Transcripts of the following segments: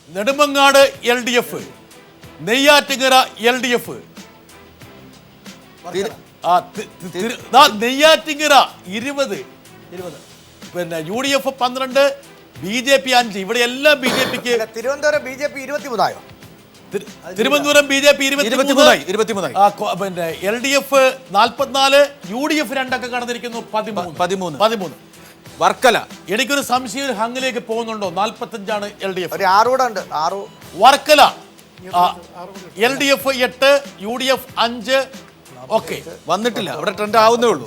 Nedumangad LDF, Neyyattinkara LDF, Neyyattinkara 20, പിന്നെ UDF 12, BJP 5. ഇവിടെ എല്ലാം BJPക്ക്. തിരുവനന്തപുരം BJP 23 തിരുവനന്തപുരം BJP 23, പിന്നെ LDF 44, UDF 2 ഒക്കെ കടന്നിരിക്കുന്നു 13. വർക്കല എനിക്കൊരു സംശയം ഹങ്ങിലേക്ക് പോകുന്നുണ്ടോ? 45 LDF. Varkala LDF 8, UDF 5. Okay, വന്നിട്ടില്ല, അവിടെ ട്രെൻഡ് ആവുന്നേ ഉള്ളൂ.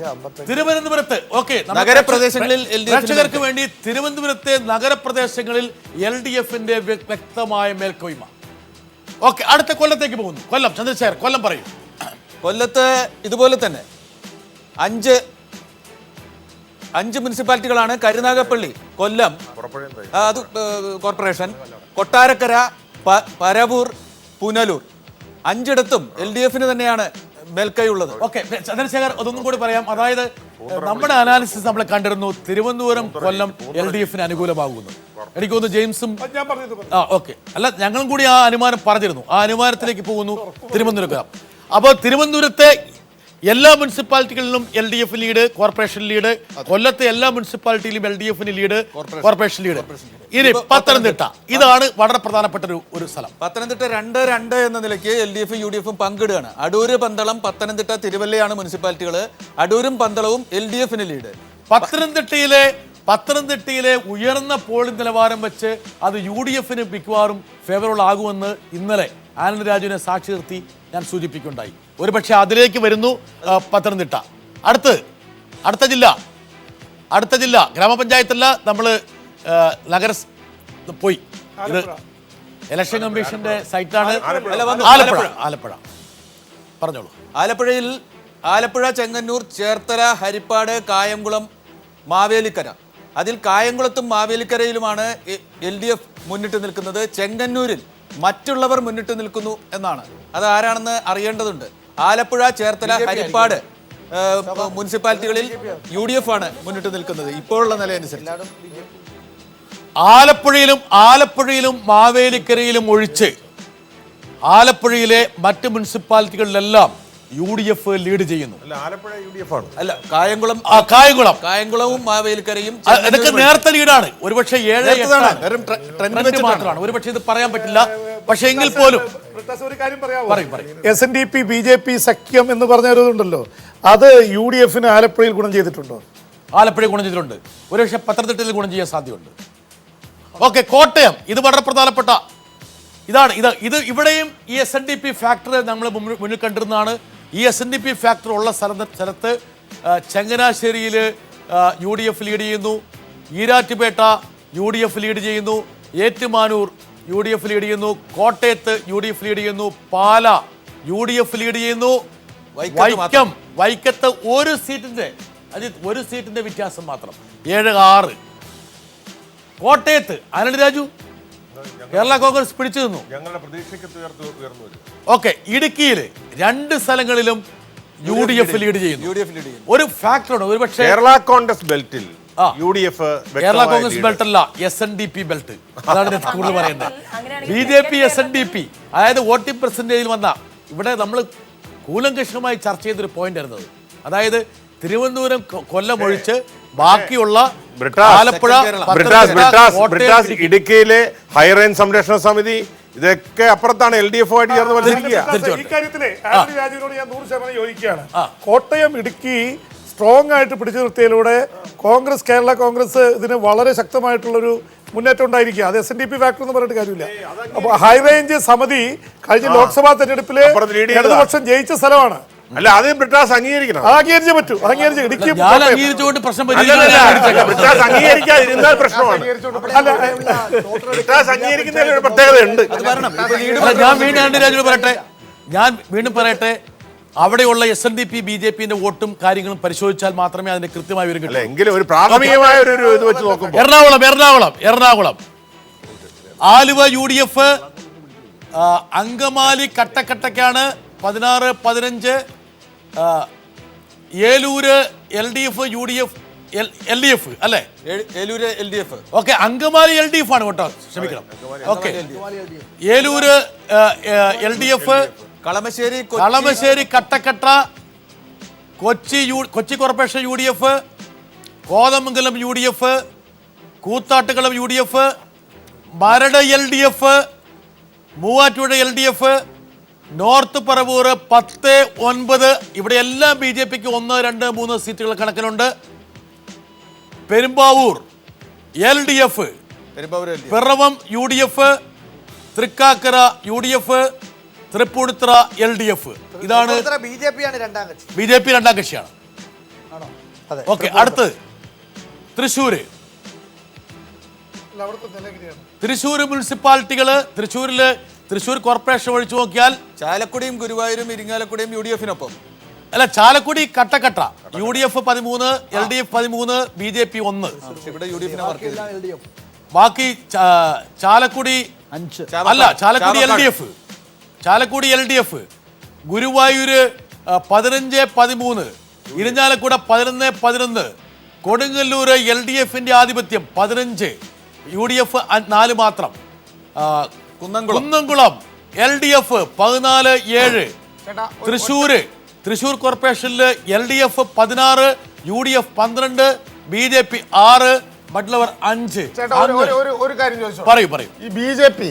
തിരുവനന്തപുരത്ത് നഗരപ്രദേശങ്ങളിൽ പ്രേക്ഷകർക്ക് വേണ്ടി തിരുവനന്തപുരത്തെ നഗരപ്രദേശങ്ങളിൽ LDFന്റെ വ്യക്തമായ മേൽക്കോയ്മ. ഓക്കെ, അടുത്ത കൊല്ലത്തേക്ക് പോകുന്നു. കൊല്ലം, ചന്ദ്രശേഖർ, കൊല്ലം പറയൂ. കൊല്ലത്ത് ഇതുപോലെ തന്നെ 5 മുനിസിപ്പാലിറ്റികളാണ്. കരുനാഗപ്പള്ളി, കൊല്ലം, അത് കോർപ്പറേഷൻ, കൊട്ടാരക്കര, പരവൂർ, പുനലൂർ, 5ഇടത്തും LDFന് തന്നെയാണ് മേൽക്കൈ ഉള്ളത്. ഓക്കെ ചന്ദ്രശേഖർ, അതൊന്നും കൂടി പറയാം. അതായത് നമ്മുടെ അനാലിസിസ് നമ്മൾ കണ്ടിരുന്നു, തിരുവനന്തപുരം, കൊല്ലം LDFന് അനുകൂലമാകുന്നു. എനിക്ക് തോന്നുന്നു ജെയിംസും ഓക്കെ അല്ല, ഞങ്ങളും കൂടി ആ അനുമാനം പറഞ്ഞിരുന്നു. ആ അനുമാനത്തിലേക്ക് പോകുന്നു തിരുവനന്തപുരം. അപ്പോൾ തിരുവനന്തപുരത്തെ എല്ലാ മുനിസിപ്പാലിറ്റികളിലും LDF ലീഡ്, കോർപ്പറേഷൻ ലീഡ്. കൊല്ലത്തെ എല്ലാ മുനിസിപ്പാലിറ്റിയിലും LDFന് ലീഡ്, കോർപ്പറേഷൻ ലീഡ്. ഇനി പത്തനംതിട്ട, ഇതാണ് വളരെ പ്രധാനപ്പെട്ട ഒരു സ്ഥലം. പത്തനംതിട്ട 2-2 എന്ന നിലയ്ക്ക് LDF UDF പങ്കിടുകയാണ്. അടൂര്, പന്തളം, പത്തനംതിട്ട, തിരുവല്ലയാണ് മുനിസിപ്പാലിറ്റികൾ. അടൂരും പന്തളവും LDFന് ലീഡ്. പത്തനംതിട്ടയിലെ ഉയർന്ന പോളിംഗ് നിലവാരം വെച്ച് അത് UDFന് മിക്കവാറും ഫേവറബിൾ ആകുമെന്ന് ഇന്നലെ ആനന്ദ് രാജുവിനെ സാക്ഷി നിർത്തി ഞാൻ സൂചിപ്പിക്കുകയുണ്ടായി. ഒരുപക്ഷെ അതിലേക്ക് വരുന്നു പത്തനംതിട്ട. അടുത്ത ജില്ല ഗ്രാമപഞ്ചായത്തല്ല, നമ്മൾ നഗര പോയി. ഇത് ഇലക്ഷൻ കമ്മീഷന്റെ സൈറ്റാണ്. ആലപ്പുഴ പറഞ്ഞോളൂ. ആലപ്പുഴ, ചെങ്ങന്നൂർ, ചേർത്തല, ഹരിപ്പാട്, കായംകുളം, മാവേലിക്കര. അതിൽ കായംകുളത്തും മാവേലിക്കരയിലുമാണ് LDF മുന്നിട്ട് നിൽക്കുന്നത്. ചെങ്ങന്നൂരിൽ മറ്റുള്ളവർ മുന്നിട്ട് നിൽക്കുന്നു എന്നാണ്. അത് ആരാണെന്ന് അറിയേണ്ടതുണ്ട്. ആലപ്പുഴ, ചേർത്തല, ഹരിപ്പാട് മുനിസിപ്പാലിറ്റികളിൽ UDF ആണ് മുന്നിട്ട് നിൽക്കുന്നത് ഇപ്പോഴുള്ള നിലയനുസരിച്ച്. ആലപ്പുഴയിലും മാവേലിക്കരയിലും ഒഴിച്ച് ആലപ്പുഴയിലെ മറ്റ് മുനിസിപ്പാലിറ്റികളിലെല്ലാം UDF ലീഡ് ചെയ്യുന്നു. അല്ല, കായംകുളവും മാവേലിക്കരയും അതൊക്കെ നേരത്തെ ലീഡാണ്. ഒരുപക്ഷെ 7-8 മാത്രമാണ്. ഒരുപക്ഷെ ഇത് പറയാൻ പറ്റില്ല. പക്ഷെ എങ്കിൽ പോലും SNDP BJP സഖ്യം എന്ന് പറഞ്ഞുണ്ടല്ലോ, അത് UDFന് ആലപ്പുഴയിൽ ഗുണം ചെയ്തിട്ടുണ്ടോ? ആലപ്പുഴയിൽ ഗുണം ചെയ്തിട്ടുണ്ട്. ഒരുപക്ഷെ പത്തനംതിട്ടയിൽ ഗുണം ചെയ്യാൻ സാധ്യതയുണ്ട്. ഓക്കെ, കോട്ടയം, ഇത് വളരെ പ്രധാനപ്പെട്ട ഇത് ഇവിടെയും ഈ SNDP ഫാക്ടർ നമ്മൾ മുന്നിൽ കണ്ടിരുന്നതാണ്. ഈ SNDP ഫാക്ടർ ഉള്ള സ്ഥലത്ത് ചങ്ങനാശ്ശേരിയിൽ UDF ലീഡ് ചെയ്യുന്നു, ഈരാറ്റുപേട്ട UDF ലീഡ് ചെയ്യുന്നു, ഏറ്റുമാനൂർ UDF ലീഡ് ചെയ്യുന്നു, കോട്ടയത്ത് UDF ലീഡ് ചെയ്യുന്നു, പാല UDF ലീഡ് ചെയ്യുന്നു, വൈക്കത്ത് ഒരു സീറ്റിന്റെ വ്യത്യാസം മാത്രം, 7-6. കോട്ടയത്ത് ആനന്ദ് രാജു, കേരള കോൺഗ്രസ് പിടിച്ചു നിന്നു. ഓക്കെ, ഇടുക്കിയിൽ 2 സ്ഥലങ്ങളിലും UDF ലീഡ് ചെയ്യുന്നു. ഒരു ഫാക്ടറാണ്. ഒരുപക്ഷെ കേരള കോൺഗ്രസ് ബെൽറ്റിൽ കേരള കോൺഗ്രസ് ബെൽറ്റ് അല്ല, SNDP ബെൽറ്റ്. അതാണ് കൂടുതൽ പറയുന്നത്. BJP SNDP, അതായത് വോട്ടിംഗ് പെർസെന്റേജിൽ വന്ന, ഇവിടെ നമ്മൾ കൂലങ്കഷമായി ചർച്ച ചെയ്തൊരു പോയിന്റ് ആയിരുന്നത്. അതായത് തിരുവനന്തപുരം, കൊല്ലം ഒഴിച്ച് ബാക്കിയുള്ള ആലപ്പുഴ, ഇടുക്കിയിലെ ഹൈറേഞ്ച് സംരക്ഷണ സമിതി, ഇതൊക്കെ അപ്പുറത്താണ് LDF ആയിട്ട് ചേർന്ന് മത്സരിക്കുക. ഇക്കാര്യത്തിലെ ആനന്ദ് രാജുവിനോട് ഞാൻ 100% യോജിക്കുകയാണ്. കോട്ടയം, ഇടുക്കി സ്ട്രോങ് ആയിട്ട് പിടിച്ചു നിർത്തിയതിലൂടെ കേരള കോൺഗ്രസ് ഇതിന് വളരെ ശക്തമായിട്ടുള്ളൊരു മുന്നേറ്റം ഉണ്ടായിരിക്കുക. അത് SNDP ഫാക്ടർ എന്ന് പറഞ്ഞിട്ട് കാര്യമില്ല. അപ്പോൾ ഹൈറേഞ്ച് സമിതി കഴിഞ്ഞ ലോക്സഭാ തെരഞ്ഞെടുപ്പില് ഇടതുപക്ഷം ജയിച്ച സ്ഥലമാണ്. അല്ല, അത് ബ്രിട്ടാസ് അംഗീകരിക്കണം. അംഗീകരിച്ചേ പറ്റൂ. അംഗീകരിക്കാതിരുന്നാൽ പ്രശ്നമാണ്. ബ്രിട്ടാസ് അംഗീകരിക്കുന്നതിൽ ഒരു പ്രത്യേകതയുണ്ട്. ഞാൻ വീണ്ടും പറയട്ടെ, അവിടെയുള്ള SNDP BJPന്റെ വോട്ടും കാര്യങ്ങളും പരിശോധിച്ചാൽ മാത്രമേ അതിന്റെ കൃത്യമായ വിവരം കിട്ടൂ. എങ്കിലും ഒരു പ്രാഥമികമായ ഒരു ഇത് വെച്ച് നോക്കുമ്പോൾ Ernakulam, Aluva UDF, Angamaly കട്ടക്കട്ടക്കാണ് 16-15, Eloor LDF UDF LDF അല്ലേ? Eloor LDF. Okay, Angamaly LDF ആണ് കേട്ടോ, ക്ഷമിക്കണം. ഓക്കെ, ഏലൂര് LDF, കളമശ്ശേരി കട്ടക്കട്ട, Kochi corporation UDF, Kothamangalam UDF, Koothattukulam UDF, Maradu LDF, Muvattupuzha LDF, north Paravur 10-9. ഇവിടെ എല്ലാം BJPക്ക് 1, 2, 3 സീറ്റുകൾ കണക്കിലുണ്ട്. Perumbavoor LDF, Piravom UDF, Thrikkakara UDF, Tripunithura LDF. ഇതാണ് BJP ആണ് രണ്ടാം കക്ഷി. BJP രണ്ടാം കക്ഷിയാണ്. അതെ. ഓക്കെ, അടുത്ത് തൃശ്ശൂര്. തൃശ്ശൂർ മുനിസിപ്പാലിറ്റികള്, തൃശ്ശൂർ കോർപ്പറേഷൻ ഒഴിച്ചു നോക്കിയാൽ ചാലക്കുടിയും ഗുരുവായൂരും ഇരിങ്ങാലക്കുടിയും UDF-നൊപ്പം. അല്ല, ചാലക്കുടി കട്ടക്കട്ട UDF 13, LDF 13, BJP 1. ഇവിടെ UDF-നെ മാർക്ക് ചെയ്തില്ല. ബാക്കി ചാലക്കുടി അല്ല, ചാലക്കുടി LDF, ഗുരുവായൂര് 15-13, ഇരിഞ്ഞാലക്കുട 11-11, കൊടുങ്ങല്ലൂർ LDF-ന്റെ ആധിപത്യം 15, UDF 4 മാത്രം. കുന്നംകുളം LDF 14-7. തൃശ്ശൂർ കോർപ്പറേഷനിൽ LDF 16, UDF 12, BJP 6, മറ്റുള്ളവർ 5. ഒരു കാര്യം ചോദിച്ചു പറയൂ. ഈ BJP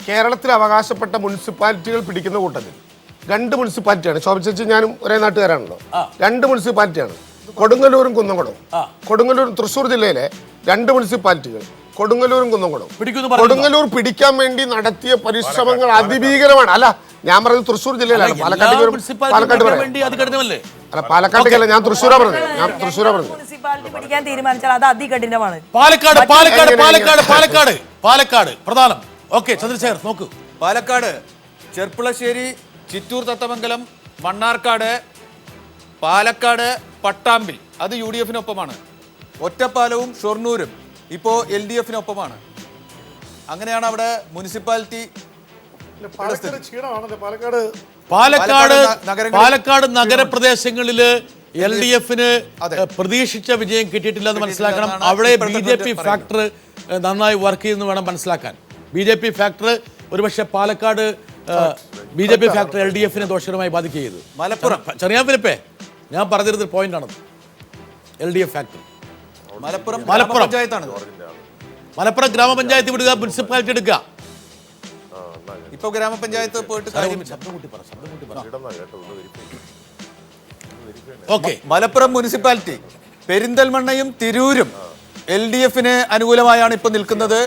കേരളത്തിൽ അവകാശപ്പെട്ട മുനിസിപ്പാലിറ്റികൾ പിടിക്കുന്ന കൂട്ടത്തിൽ 2 മുനിസിപ്പാലിറ്റിയാണ്. ശോഭ ചേച്ചി ഞാനും ഒരേ നാട്ടുകാരാണല്ലോ. 2 മുനിസിപ്പാലിറ്റിയാണ്, കൊടുങ്ങല്ലൂരും കുന്നംകുളവും. കൊടുങ്ങല്ലൂർ തൃശ്ശൂർ ജില്ലയിലെ 2 മുനിസിപ്പാലിറ്റികൾ, കൊടുങ്ങല്ലൂരും കുന്നംകുളവും. കൊടുങ്ങല്ലൂർ പിടിക്കാൻ വേണ്ടി നടത്തിയ പരിശ്രമങ്ങൾ അതിഭീകരമാണ്. അല്ല, ഞാൻ പറഞ്ഞത് തൃശ്ശൂർ ജില്ലയിലാണ്. പാലക്കാട് അല്ല, പാലക്കാട്ടേക്കല്ല, ഞാൻ തൃശ്ശൂരാ പറഞ്ഞത്. മുനിസിപ്പാലിറ്റി പിടിക്കാൻ തീരുമാനിച്ചാൽ അത് അതികഠിനമാണ്. പാലക്കാട് പ്രധാനം. ഓക്കെ, ചന്ദ്രശേഖർ നോക്കൂ. പാലക്കാട് ചെർപ്പുളശ്ശേരി, ചിറ്റൂർ, തത്തമംഗലം, മണ്ണാർക്കാട്, പാലക്കാട് പട്ടാമ്പിൽ അത് UDF-നൊപ്പമാണ്. ഒറ്റപ്പാലവും ഷൊർണൂരും ഇപ്പോൾ LDF-നൊപ്പമാണ്. അങ്ങനെയാണ് അവിടെ മുനിസിപ്പാലിറ്റി. പാലക്കാട് നഗരപ്രദേശങ്ങളില് LDF-ന് പ്രതീക്ഷിച്ച വിജയം കിട്ടിയിട്ടില്ല എന്ന് മനസ്സിലാക്കണം. അവിടെ BJP ഫാക്ടർ നന്നായി വർക്ക് ചെയ്യുന്നു വേണം മനസ്സിലാക്കാൻ. BJP ഫാക്ടർ ഒരുപക്ഷെ പാലക്കാട് BJP ഫാക്ടർ LDF-നെ ദോഷകരമായി ബാധിക്കുകയത്. മലപ്പുറം ചെറിയാൻ ഫിലിപ്പേ, ഞാൻ പറഞ്ഞിരുന്ന പോയിന്റ് ആണ് LDF ഫാക്ടർ. മലപ്പുറം ഗ്രാമപഞ്ചായത്ത് വിടുക, മുനിസിപ്പാലിറ്റി എടുക്കുക. ഇപ്പൊ ഗ്രാമപഞ്ചായത്ത് പോയിട്ട് മലപ്പുറം മുനിസിപ്പാലിറ്റി പെരിന്തൽമണ്ണയും തിരൂരും LDF-ന് അനുകൂലമായാണ് ഇപ്പൊ നിൽക്കുന്നത്.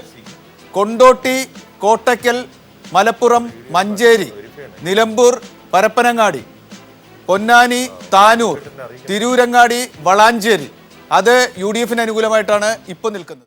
കൊണ്ടോട്ടി, കോട്ടയ്ക്കൽ, മലപ്പുറം, മഞ്ചേരി, നിലമ്പൂർ, പരപ്പനങ്ങാടി, പൊന്നാനി, താനൂർ, തിരൂരങ്ങാടി, വളാഞ്ചേരി അത് UDF-ന് അനുകൂലമായിട്ടാണ് ഇപ്പൊ നിൽക്കുന്നത്.